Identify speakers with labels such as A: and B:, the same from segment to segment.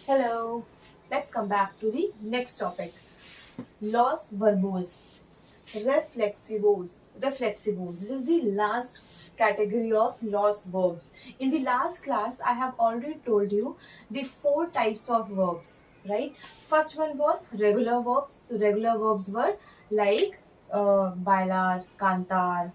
A: Hello, let's come back to the next topic. Los verbose, reflexivos. Reflexivos. This is the last category of lost verbs. In the last class, I have already told you the four types of verbs, right? First one was regular verbs. Regular verbs were like bailar, cantar,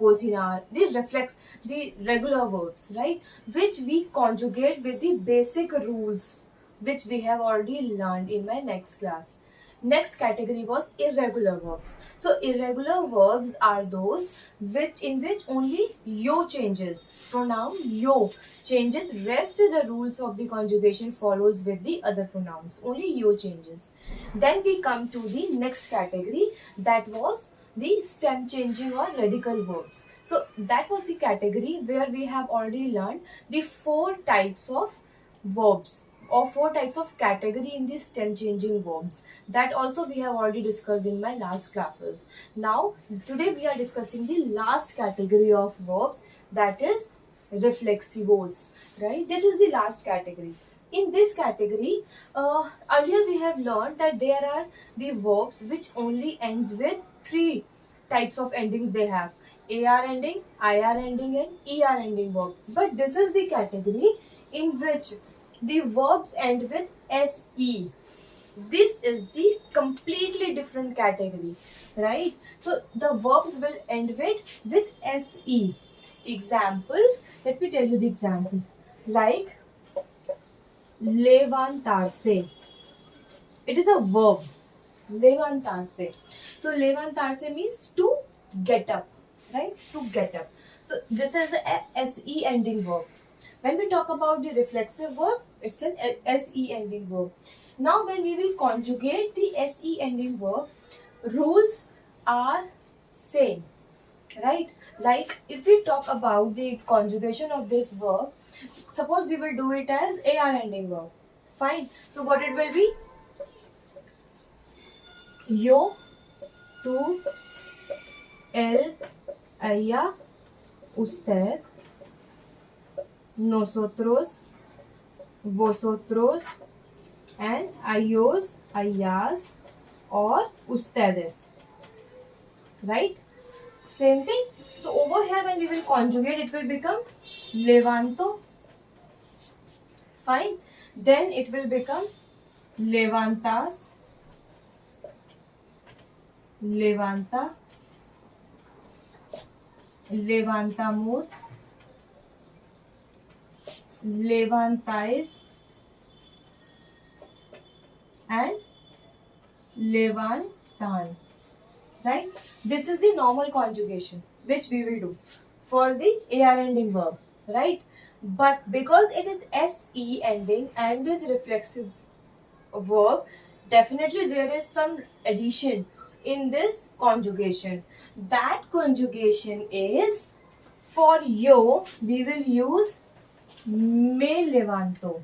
A: cocinar, the regular verbs, right? Which we conjugate with the basic rules which we have already learned in my next class. Next category was irregular verbs. So irregular verbs are those which only yo changes. Pronoun yo changes. Rest the rules of the conjugation follows with the other pronouns. Only yo changes. Then we come to the next category, that was the stem changing or radical verbs. So that was the category where we have already learned the four types of verbs or four types of category in the stem changing verbs. That also we have already discussed in my last classes. Now today we are discussing the last category of verbs, that is reflexivos, right? This is the last category. In this category, earlier we have learned that there are the verbs which only ends with three types of endings they have: AR ending, IR ending and ER ending verbs. But this is the category in which the verbs end with SE. This is the completely different category, right? So the verbs will end with SE. Example, let me tell you the example. Like levantarse. It is a verb. Levantarse. So levantarse means to get up, right? To get up. So this is a SE ending verb. When we talk about the reflexive verb, it's an SE ending verb. Now when we will conjugate the SE ending verb, rules are same, right? Like if we talk about the conjugation of this verb, suppose we will do it as AR ending verb. Fine. So what it will be? Yo, tú, él, ella, usted, nosotros, vosotros, and ellos, ellas, or ustedes. Right? Same thing. So over here when we will conjugate, it will become levanto. Fine. Then it will become levantas, levanta, levantamos, levantáis, and levantan. Right? This is the normal conjugation which we will do for the AR ending verb, right? But because it is SE ending and this reflexive verb, definitely there is some addition in this conjugation. That conjugation is, for yo we will use me levanto.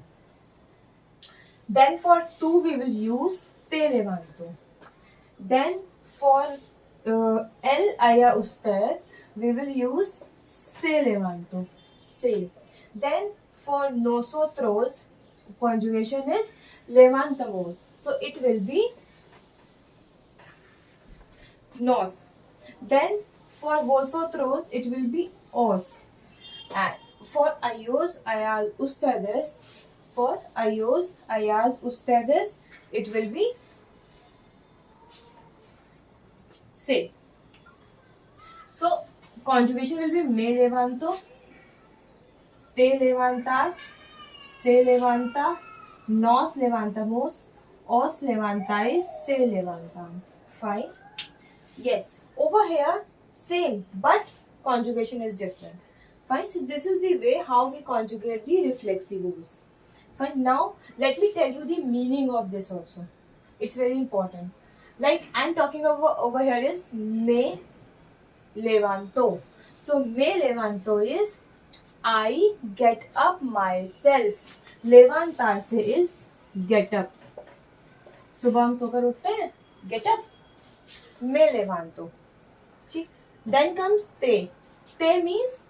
A: Then for tú we will use te levanto. Then for él, ella, usted, we will use se levanto. Se. Then for nosotros, conjugation is levantamos. So it will be nos. Then for vosotros, it will be os. And for ellos, ellas, ustedes, for ellos, ellas, ustedes, it will be se. So conjugation will be me levanto, te levantas, se levanta, nos levantamos, os levantáis, se levantan. Fine. Yes. Over here, same, but conjugation is different. Fine. So this is the way how we conjugate the reflexivos. Fine. Now let me tell you the meaning of this also. It's very important. Like I'm talking over here is me levanto. So me levanto is I get up myself. Levantarse is get up. सुबह हम सोकर उठते हैं, get up. Me levanto. ठीक. Then comes te. Te means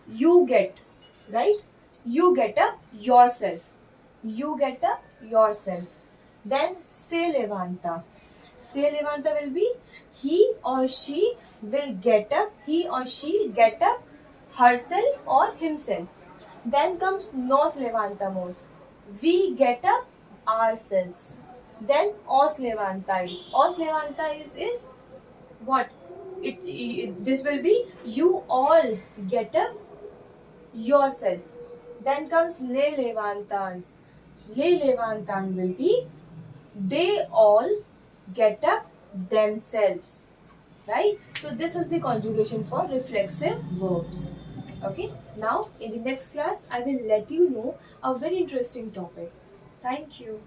A: you get, right? You get up yourself. you get up yourself. Then se levanta. Se levanta will be he or she will get up, he or she get up herself or himself. Then comes nos levantamos. We get up ourselves. Then os levantáis. Os levantáis is what? This will be you all get up yourself. Then comes le levantan. Le levantan will be they all get up themselves. Right? So this is the conjugation for reflexive verbs. Okay. Now in the next class I will let you know a very interesting topic. Thank you.